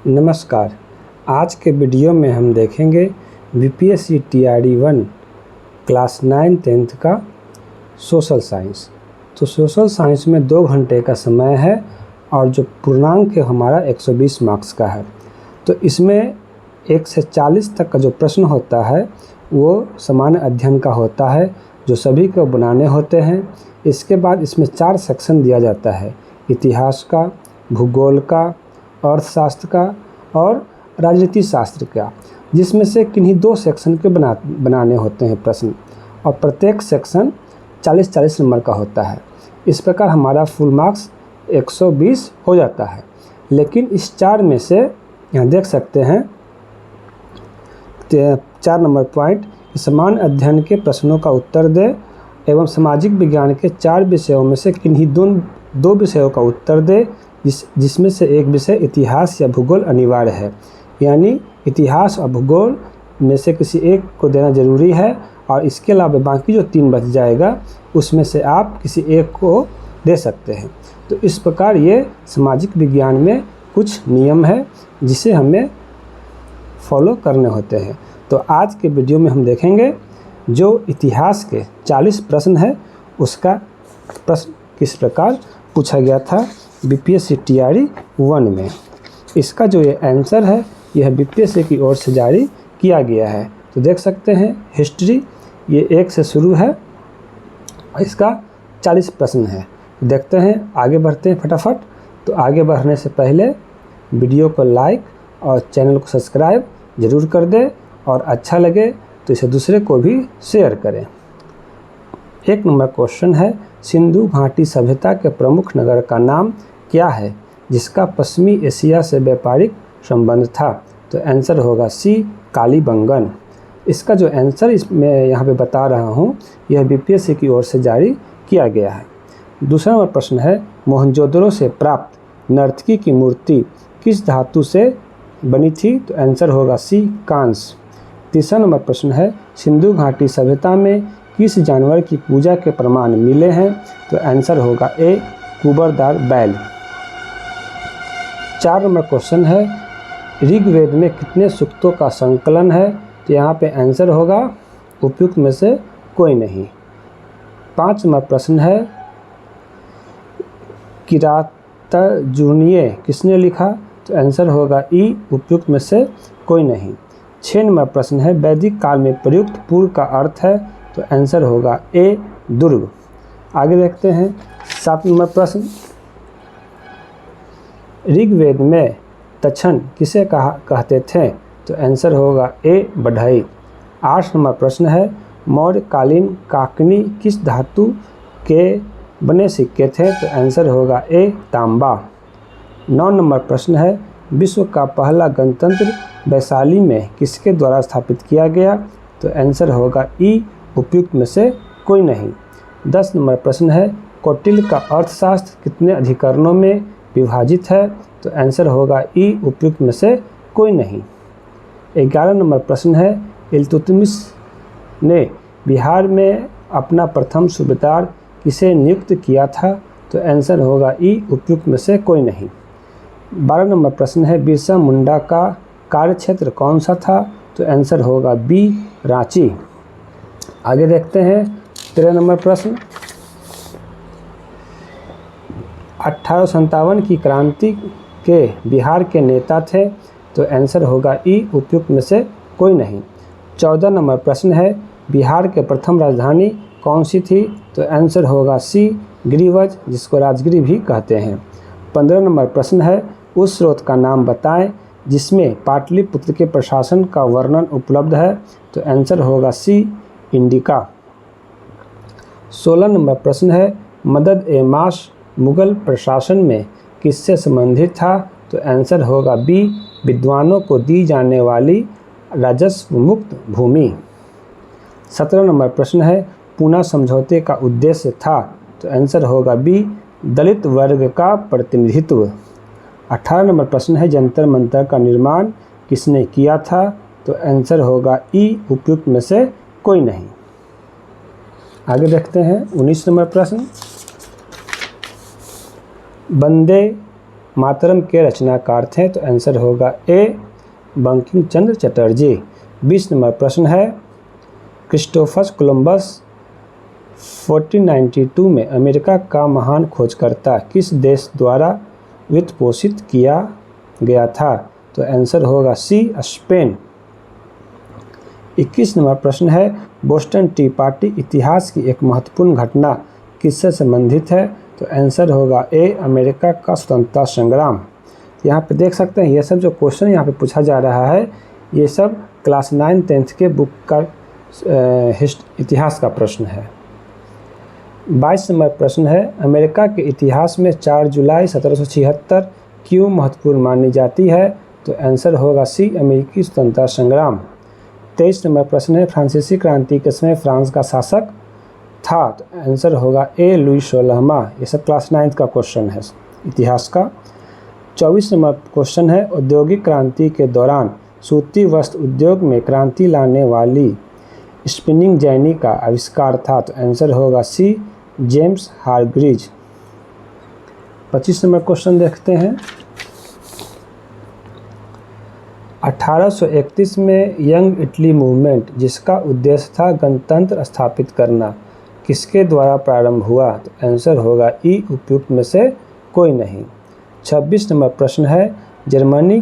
नमस्कार। आज के वीडियो में हम देखेंगे बीपीएससी टीआरई 1 क्लास 9 10th का सोशल साइंस। तो सोशल साइंस में 2 घंटे का समय है और जो पूर्णांक है हमारा 120 मार्क्स का है। तो इसमें 1 से 40 तक का जो प्रश्न होता है वो सामान्य अध्ययन का होता है, जो सभी को बनाने होते हैं। इसके बाद इसमें 4 सेक्शन दिया जाता है: इतिहास का, भूगोल का, अर्थशास्त्र का और राजनीति शास्त्र का, जिसमें से किन्हीं 2 सेक्शन के बनाने होते हैं प्रश्न, और प्रत्येक सेक्शन 40-40 नंबर का होता है। इस प्रकार हमारा फुल मार्क्स 120 हो जाता है। लेकिन इस 4 में से यहाँ देख सकते हैं 4 नंबर पॉइंट, समान अध्ययन के प्रश्नों का उत्तर दे एवं सामाजिक विज्ञान के 4 विषयों में से किन्हीं 2 विषयों का उत्तर दे, जिसमें से एक विषय इतिहास या भूगोल अनिवार्य है। यानी इतिहास और भूगोल में से किसी एक को देना जरूरी है, और इसके अलावा बाकी जो 3 बच जाएगा उसमें से आप किसी एक को दे सकते हैं। तो इस प्रकार ये सामाजिक विज्ञान में कुछ नियम है जिसे हमें फॉलो करने होते हैं। तो आज के वीडियो में हम देखेंगे जो इतिहास के 40 प्रश्न है उसका प्रश्न किस प्रकार पूछा गया था बीपीएससी टीआरई 1 में। इसका जो ये आंसर है यह बीपीएससी की ओर से जारी किया गया है। तो देख सकते हैं हिस्ट्री ये 1 से शुरू है और इसका 40 प्रश्न है। देखते हैं, आगे बढ़ते हैं फटाफट। तो आगे बढ़ने से पहले वीडियो को लाइक और चैनल को सब्सक्राइब ज़रूर कर दें, और अच्छा लगे तो इसे दूसरे को भी शेयर करें। 1 नंबर क्वेश्चन है, सिंधु घाटी सभ्यता के प्रमुख नगर का नाम क्या है जिसका पश्चिमी एशिया से व्यापारिक संबंध था? तो आंसर होगा सी, कालीबंगन। इसका जो आंसर मैं यहाँ पे बता रहा हूँ यह बीपीएससी की ओर से जारी किया गया है। दूसरा नंबर प्रश्न है, मोहनजोदड़ो से प्राप्त नर्तकी की मूर्ति किस धातु से बनी थी? तो आंसर होगा सी, कांस्य। तीसरा नंबर प्रश्न है, सिंधु घाटी सभ्यता में किस जानवर की पूजा के प्रमाण मिले हैं? तो आंसर होगा ए, कुबरदार बैल। 4 नंबर क्वेश्चन है, ऋग्वेद में कितने सूक्तों का संकलन है? तो यहाँ पे आंसर होगा उपयुक्त में से कोई नहीं। 5 नंबर प्रश्न है, किरातार्जुनीय किसने लिखा? तो आंसर होगा ई, उपयुक्त में से कोई नहीं। 6 नंबर प्रश्न है, वैदिक काल में प्रयुक्त पूर्व का अर्थ है? तो आंसर होगा ए, दुर्ग। आगे देखते हैं 7 नंबर प्रश्न, ऋग्वेद में तक्षण किसे कहते थे? तो आंसर होगा ए, बढ़ई। 8 नंबर प्रश्न है, मौर्यकालीन काकनी किस धातु के बने सिक्के थे? तो आंसर होगा ए, तांबा। 9 नंबर प्रश्न है, विश्व का पहला गणतंत्र वैशाली में किसके द्वारा स्थापित किया गया? तो आंसर होगा ई, उपयुक्त में से कोई नहीं। 10 नंबर प्रश्न है, कौटिल्य का अर्थशास्त्र कितने अधिकरणों में विभाजित है? तो आंसर होगा ई, उपयुक्त में से कोई नहीं। 11 नंबर प्रश्न है, इल्तुतमिश ने बिहार में अपना प्रथम सूबेदार किसे नियुक्त किया था? तो आंसर होगा ई, उपयुक्त में से कोई नहीं। 12 नंबर प्रश्न है, बिरसा मुंडा का कार्यक्षेत्र कौन सा था? तो आंसर होगा बी, रांची। आगे देखते हैं 13 नंबर प्रश्न, 1857 की क्रांति के बिहार के नेता थे? तो आंसर होगा ई, उपयुक्त में से कोई नहीं। 14 नंबर प्रश्न है, बिहार के प्रथम राजधानी कौन सी थी? तो आंसर होगा सी, गिरिवज, जिसको राजगिरी भी कहते हैं। 15 नंबर प्रश्न है, उस स्रोत का नाम बताएं जिसमें पाटलिपुत्र के प्रशासन का वर्णन उपलब्ध है? तो आंसर होगा सी, इंडिका। 16 नंबर प्रश्न है, मदद ए माश मुगल प्रशासन में किससे संबंधित था? तो आंसर होगा बी, विद्वानों को दी जाने वाली राजस्व मुक्त भूमि। 17 नंबर प्रश्न है, पूना समझौते का उद्देश्य था? तो आंसर होगा बी, दलित वर्ग का प्रतिनिधित्व। 18 नंबर प्रश्न है, जंतर मंतर का निर्माण किसने किया था? तो आंसर होगा ई, उपयुक्त में से कोई नहीं। आगे देखते हैं 19 नंबर प्रश्न, वंदे मातरम के रचनाकार थे? तो आंसर होगा ए बंकिम चंद्र चटर्जी। 20 नंबर प्रश्न है, क्रिस्टोफर कोलंबस 1492 में अमेरिका का महान खोजकर्ता किस देश द्वारा वित्तपोषित किया गया था? तो आंसर होगा सी स्पेन। 21 नंबर प्रश्न है, बोस्टन टी पार्टी इतिहास की एक महत्वपूर्ण घटना किससे संबंधित है? तो आंसर होगा ए अमेरिका का स्वतंत्रता संग्राम। यहाँ पे देख सकते हैं ये सब जो क्वेश्चन यहाँ पे पूछा जा रहा है ये सब क्लास 9-10 के बुक का इतिहास का प्रश्न है। 22 नंबर प्रश्न है, अमेरिका के इतिहास में 4 जुलाई 1776 क्यों महत्वपूर्ण मानी जाती है? तो आंसर होगा सी अमेरिकी स्वतंत्रता संग्राम। 23 नंबर प्रश्न है, फ्रांसीसी क्रांति के समय फ्रांस का शासक था? तो आंसर होगा ए लुई 16वां। ये सब क्लास 9 का क्वेश्चन है इतिहास का। 24 नंबर क्वेश्चन है, औद्योगिक क्रांति के दौरान सूती वस्त्र उद्योग में क्रांति लाने वाली स्पिनिंग जेनी का आविष्कार था? तो आंसर होगा C James Hargreaves. 25 number question देखते हैं, 1831 में यंग इटली मूवमेंट जिसका उद्देश्य था गणतंत्र स्थापित करना किसके द्वारा प्रारंभ हुआ? तो आंसर होगा ई उपयुक्त में से कोई नहीं। 26 नंबर प्रश्न है, जर्मनी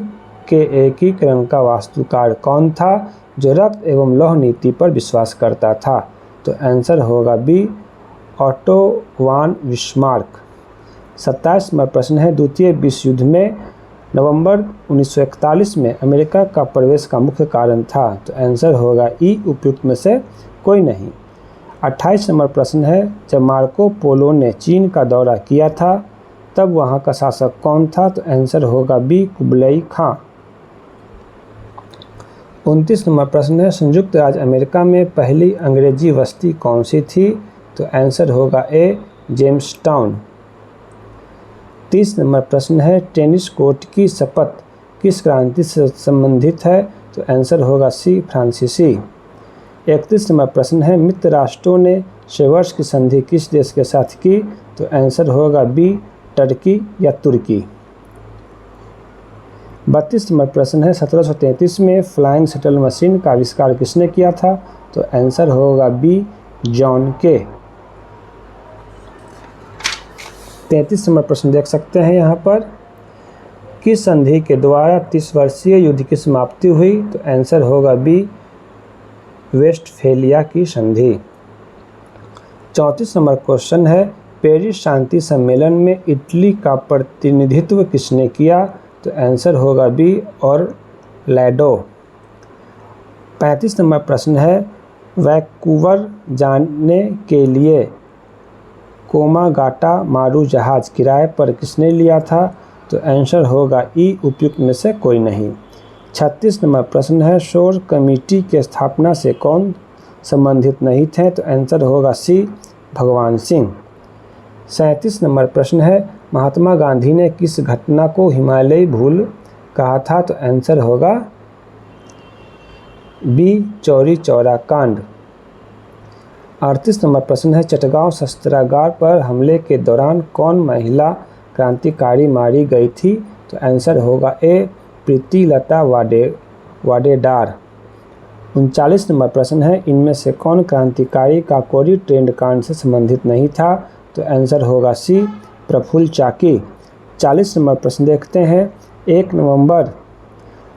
के एकीकरण का वास्तुकार कौन था जो रक्त एवं लौह नीति पर विश्वास करता था? तो आंसर होगा बी ऑटो वान बिस्मार्क। 27 नंबर प्रश्न है, द्वितीय विश्व युद्ध में नवंबर 1941 में अमेरिका का प्रवेश का मुख्य कारण था? तो आंसर होगा ई उपयुक्त में से कोई नहीं। 28 नंबर प्रश्न है, जब मार्को पोलो ने चीन का दौरा किया था तब वहां का शासक कौन था? तो आंसर होगा बी कुबलई खां। 29 नंबर प्रश्न है, संयुक्त राज्य अमेरिका में पहली अंग्रेजी बस्ती कौन सी थी? तो आंसर होगा ए जेम्सटाउन। 30 नंबर प्रश्न है, टेनिस कोर्ट की शपथ किस क्रांति से संबंधित है? तो आंसर होगा सी फ्रांसीसी। 31 नंबर प्रश्न है, मित्र राष्ट्रों ने सेवर्स की संधि किस देश के साथ की? तो आंसर होगा बी टर्की या तुर्की। 32 नंबर प्रश्न है, 1733 में फ्लाइंग शटल मशीन का आविष्कार किसने किया था? तो आंसर होगा बी जॉन के। 33 नंबर प्रश्न देख सकते हैं यहाँ पर, किस संधि के द्वारा 30 वर्षीय युद्ध की समाप्ति हुई? तो आंसर होगा बी वेस्टफेलिया की संधि। 34 नंबर क्वेश्चन है, पेरिस शांति सम्मेलन में इटली का प्रतिनिधित्व किसने किया? तो आंसर होगा बी और लैडो। 35 नंबर प्रश्न है, वैंकूवर जाने के लिए कोमागाटा मारू जहाज किराए पर किसने लिया था? तो आंसर होगा ई उपयुक्त में से कोई नहीं। 36 नंबर प्रश्न है, शोर कमेटी के स्थापना से कौन संबंधित नहीं थे? तो आंसर होगा सी भगवान सिंह। 37 नंबर प्रश्न है, महात्मा गांधी ने किस घटना को हिमालयी भूल कहा था? तो आंसर होगा बी चौरी चौरा कांड। 38 नंबर प्रश्न है, चटगांव शस्त्रागार पर हमले के दौरान कौन महिला क्रांतिकारी मारी गई थी? तो आंसर होगा ए प्रीतिलता वाडेदार। 39 नंबर प्रश्न है, इनमें से कौन क्रांतिकारी काकोरी ट्रेंड कांड से संबंधित नहीं था? तो आंसर होगा सी प्रफुल्ल चाकी। 40 नंबर प्रश्न देखते हैं, 1 नवंबर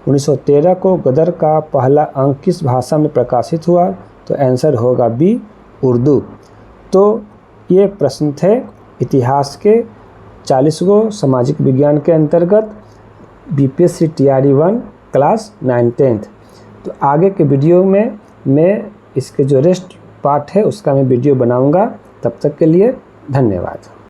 1913 को गदर का पहला अंक किस भाषा में प्रकाशित हुआ? तो आंसर होगा बी उर्दू। तो ये प्रश्न थे इतिहास के 40 गो सामाजिक विज्ञान के अंतर्गत बीपीएससी टीआरई 1 क्लास 9-10। तो आगे के वीडियो में मैं इसके जो रेस्ट पार्ट है उसका मैं वीडियो बनाऊंगा। तब तक के लिए धन्यवाद।